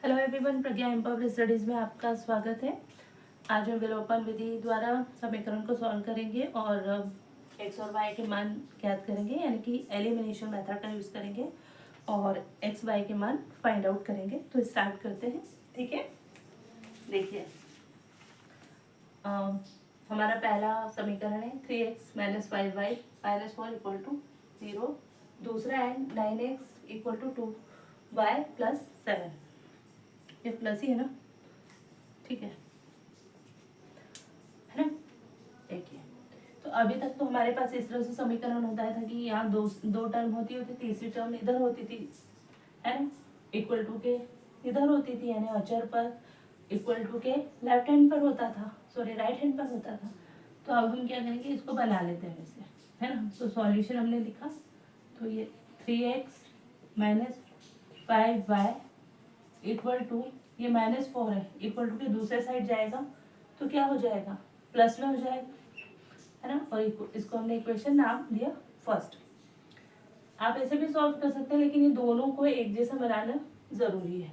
Hello everyone, प्रज्ञा empower studies में आपका स्वागत है। आज हम विलोपन विधि द्वारा समीकरण को सॉल्व करेंगे और एक्स और वाई के मान ज्ञात करेंगे, यानी कि एलिमिनेशन मेथड का यूज़ करेंगे और एक्स वाई के मान फाइंड आउट करेंगे। तो स्टार्ट करते हैं। ठीक है, देखिए हमारा पहला समीकरण है 3x minus 5y minus 4 equal to 0। दूसरा है 9x equal to 2y plus 7। ये प्लस ही है ना, ठीक है ना। देखिए, तो अभी तक तो हमारे पास इस तरह से समीकरण होता था कि यहाँ दो टर्म होती थी, तीसरी टर्म इधर होती थी, है ना। इक्वल टू के इधर होती थी, यानी अचर पर इक्वल टू के लेफ्ट हैंड पर होता था, सॉरी राइट हैंड पर होता था। तो अब हम क्या करेंगे, इसको बना लेते हैं वैसे, है ना। तो सॉल्यूशन हमने लिखा, तो ये 3x minus 5y equal to, ये -4 है, इक्वल टू के दूसरे साइड जाएगा तो क्या हो जाएगा, प्लस में हो जाएगा, है ना। और इसको हमने इक्वेशन नाम दिया फर्स्ट। आप ऐसे भी सॉल्व कर सकते हैं, लेकिन ये दोनों को एक जैसा बनाना जरूरी है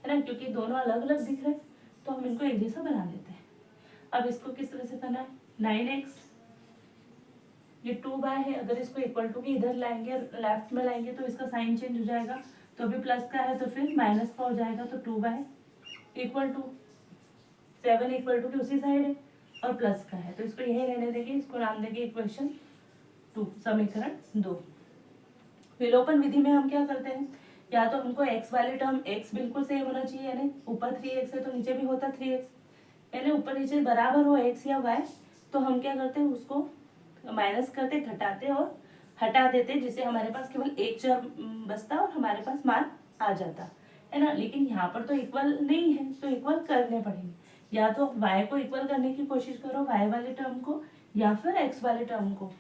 ना, क्योंकि दोनों अलग अलग दिख रहे हैं, तो हम इनको एक जैसा बना लेते हैं। अब इसको किस तरह से करना है, 9x, ये 2y है, अगर इसको इक्वल टू के इधर लाएंगे, लेफ्ट में लाएंगे तो इसका साइन चेंज हो जाएगा, तो अभी प्लस का है तो फिर माइनस का हो जाएगा, तो 2y equal to 7 equal to की उसी साइड है और प्लस का है, तो इसको यही रहने देंगे, इसको नाम देंगे इक्वेशन 2, समीकरण 2। विलोपन विधि में हम क्या करते हैं, या तो हमको x वाले टर्म x बिल्कुल सेम होना चाहिए, यानी ऊपर 3x है तो नीचे भी होता 3x, यानी ऊपर नीचे बराबर हो x या y, तो हम क्या करते हैं, उसको माइनस करते, घटाते और हटा देते, जिससे हमारे पास केवल एक चर बचता और हमारे पास मान आ जाता, है ना। लेकिन यहाँ पर तो इक्वल नहीं है, तो इक्वल करने पड़ेंगे। या तो y को इक्वल करने की कोशिश करो, y वाले टर्म को, या फिर x वाले टर्म को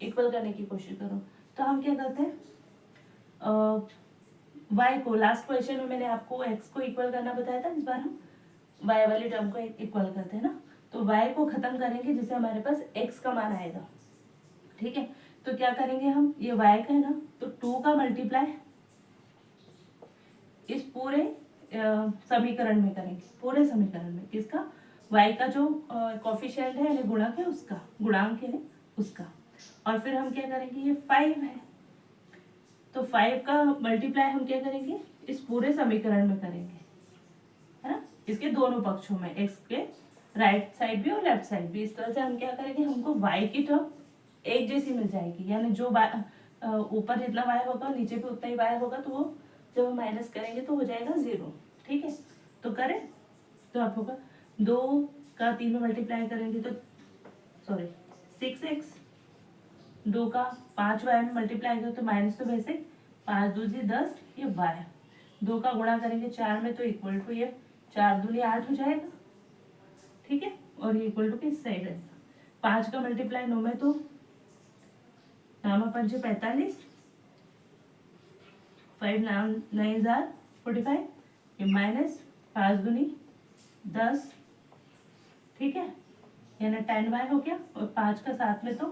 इक्वल करने की कोशिश करो। तो हम क्या करते हैं, y को, लास्ट क्वेश्चन में मैंने आपको x को इक्वल करना बताया था, इस बार हम y वाले टर्म को इक्वल करते हैं ना। तो y को खत्म करेंगे, जिससे हमारे पास x का मान आएगा, ठीक है। तो क्या करेंगे हम, ये y का है ना, तो 2 का मल्टीप्लाई इस पूरे समीकरण में करेंगे, पूरे समीकरण में किसका, y का जो कोफिशिएंट है, यानी गुणक है उसका, गुणांक है उसका। और फिर हम क्या करेंगे, ये 5 है, तो 5 का मल्टीप्लाई हम क्या करेंगे, इस पूरे समीकरण में करेंगे, है ना, इसके दोनों पक्षों में, x के राइट साइड भी और लेफ्ट साइड भी। इस तरह से हम क्या करेंगे, हमको y की टर्म एक जैसी मिल जाएगी, यानी जो ऊपर जितना y होगा नीचे भी उतना ही y होगा, तो वो जब हम माइनस करेंगे तो हो जाएगा 0, ठीक है। तो करें, तो आप होगा 2 का 3 में मल्टीप्लाई करेंगे तो सॉरी 6x, 2 का 5y में मल्टीप्लाई करें तो माइनस, तो वैसे 5 दूजी 10, ये y, 2 का गुणा करेंगे 4 में तो इक्वल टू, ये 4 दूनी 8 हो जाएगा, ठीक है। और ये इक्वल टू किस साइड है, 5 का मल्टीप्लाई 9 में तो 9 5 45, 5 9 45, ये माइनस 5 दूनी 10, ठीक है, यानी 10y हो गया, और 5 का साथ में तो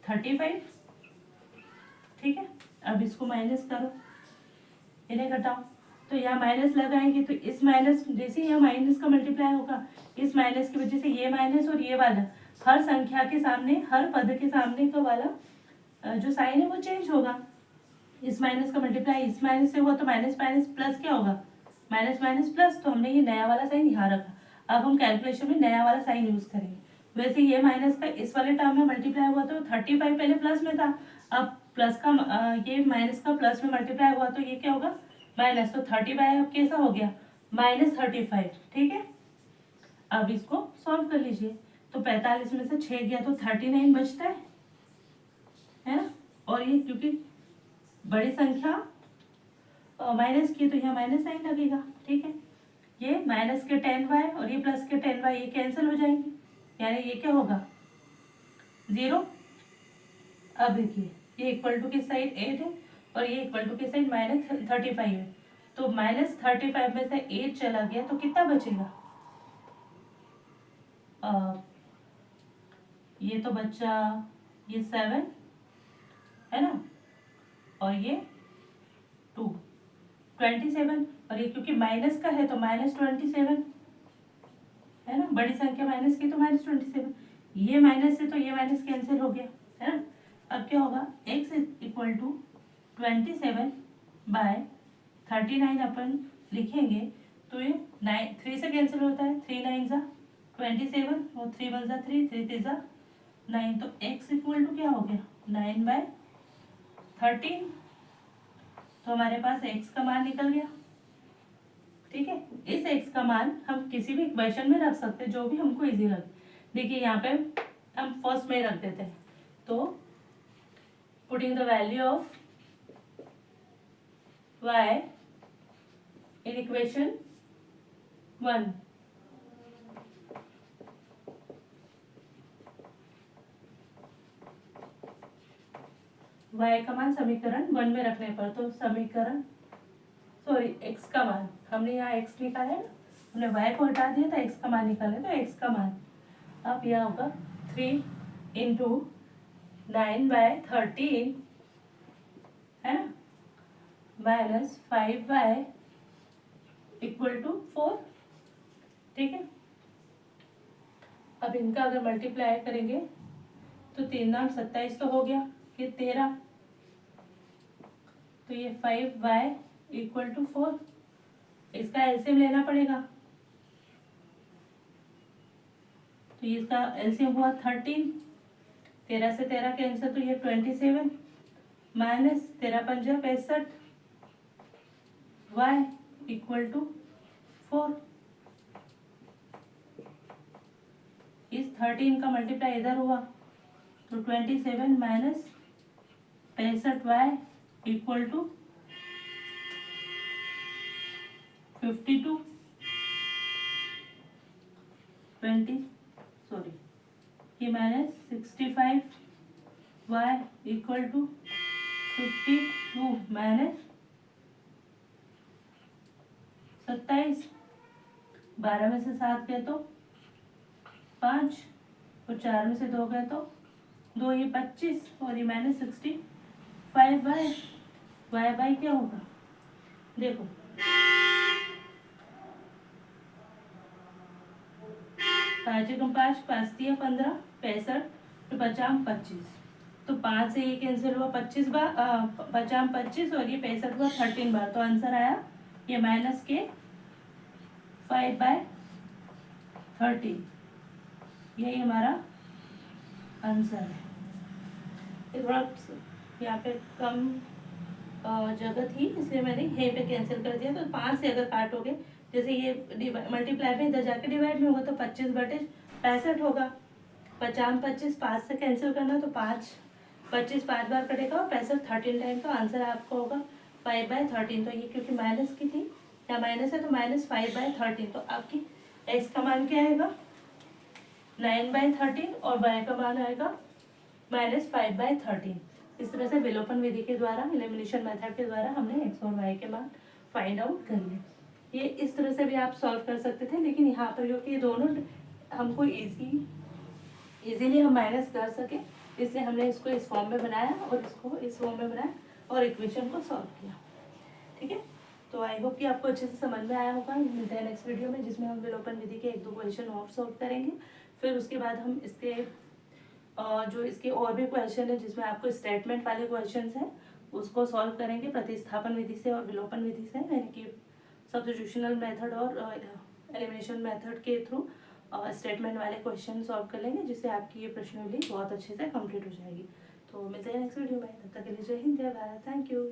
35, ठीक है। अब इसको माइनस करो, इन्हें घटाओ, तो यहाँ माइनस लगाएंगे तो इस माइनस, जैसे यहाँ माइनस का मल्टीप्लाई होगा, इस माइनस की वजह से ये माइनस और ये वाला, हर संख्या के सामने, हर पद के सामने का वाला जो साइन है वो चेंज होगा। इस माइनस का मल्टीप्लाई इस माइनस से हुआ तो माइनस माइनस प्लस क्या होगा, माइनस माइनस प्लस, तो हमने ये नया वाला साइन यहाँ रखा। अब हम कैलकुलेशन में नया वाला साइन यूज करेंगे। वैसे ये माइनस का इस वाले टर्म में मल्टीप्लाई हुआ तो 35 पहले प्लस में था, अब प्लस का ये माइनस का प्लस में मल्टीप्लाई हुआ तो ये क्या होगा, माइनस, तो 35 अब कैसा हो गया, -35, ठीक है। अब इसको सॉल्व कर लीजिए, तो 45 में से 6 गया तो 39 बचता है ना। और ये क्योंकि बड़ी संख्या माइनस की, तो यहाँ माइनस साइन लगेगा, ठीक है। ये माइनस के 10y और ये प्लस के 10y, ये कैंसिल हो जाएंगे, यानी ये क्या होगा, 0। अब देखिए, ये इक्वल टू किस साइड 8 है और ये इक्वल टू किस साइड -35 है, तो -35 में से 8 चला गया तो कितना बचेगा, ये तो बच्चा, ये 7 है ना, और ये 2, 27 और ये क्योंकि माइनस का है तो -27 है ना, बड़ी संख्या माइनस की तो -27, ये माइनस है तो ये माइनस कैंसिल हो गया है ना। अब क्या होगा, x इक्वल टू 27/39 अपन लिखेंगे तो ये 3 से कैंसिल होता है, 3 9 जा 27 और 3 1 जा 3 3 3 जा 9, तो x इक्वल टू क्या हो गया 9/13। तो हमारे पास x का मान निकल गया। ठीक है, इस x का मान हम किसी भी इक्वेशन में रख सकते हैं, जो भी हमको इजी लगे। देखिए यहाँ पे हम फर्स्ट में रख देते हैं, तो putting the value of y in equation 1, y का मान समीकरण 1 में रखने पर, तो समीकरण x का मान हमने यहाँ x निकाला है, हमने y को हटा दिया था, x का मान निकाले तो x का मान अब यह होगा 3 × 9/13 है ना, -5y = 4। ठीक है, अब इनका अगर मल्टीप्लाई करेंगे तो 3 9 27 तो हो गया, फिर 13, तो ये 5y = 4। इसका एलसीएम लेना पड़ेगा, तो ये इसका एलसीएम हुआ 13, 13 से 13 कैंसिल तो ये 27 माइनस 13 पंजा 65, y = 4। इस 13 का मल्टीप्लाई इधर हुआ तो 27 माइनस 65y = 52, ये -65y = 52 माइनस 27, 12 में से 7 गए तो 5 और 4 में से 2 गए तो 2, ये 25 और ये -65y y क्या होगा, देखो 5 × 5 5 × 15 65 तो 5 25, तो 5 से ये कैंसिल हुआ 25 बार, 5 25 और ये 65 हुआ 13 बार, तो आंसर आया ये -5/13, यही हमारा आंसर है। थोड़ा यहाँ पे कम जगह थी इसलिए मैंने यहीं पे कैंसिल कर दिया, तो 5 से अगर काटोगे, जैसे ये मल्टीप्लाई में इधर जाके डिवाइड में होगा तो 25/65 होगा, 50 25 5 से कैंसिल करना तो 5 25 5 बार कटेगा और 65 13 टाइम, तो आंसर आपका होगा 5/13। तो ये क्योंकि माइनस की थी या माइनस है तो -5/13, तो आपकी x का मान क्या आएगा 9/13 और y का मान आएगा -5/13। इस तरह से विलोपन विधि के द्वारा, एलिमिनेशन मेथड के द्वारा हमने x और y के मान फाइंड आउट कर लिए। ये इस तरह से भी आप सॉल्व कर सकते थे, लेकिन यहाँ पर क्योंकि ये दोनों हमको इजीली हम माइनस कर सके, इसलिए हमने इसको इस फॉर्म में बनाया और इसको इस फॉर्म में बनाया और इक्वेशन को सॉल्व किया। ठीक है, तो आई होप कि आपको अच्छे से समझ में आया होगा। मिलते हैं नेक्स्ट वीडियो में, जिसमें हम विलोपन विधि के 1-2 क्वेश्चन और सॉल्व करेंगे। फिर उसके बाद हम इसके जो इसके और भी क्वेश्चन है जिसमें आपको स्टेटमेंट वाले क्वेश्चन हैं उसको सॉल्व करेंगे प्रतिस्थापन विधि से और विलोपन विधि से, यानी कि सब्स्टिट्यूशनल मेथड और एलिमिनेशन मेथड के थ्रू स्टेटमेंट वाले क्वेश्चन सॉल्व कर लेंगे, जिससे आपकी ये प्रश्नावली बहुत अच्छे से कंप्लीट हो जाएगी। तो मिलते हैं नेक्स्ट वीडियो में, तब तक के लिए जय हिंद जय भारत, थैंक यू।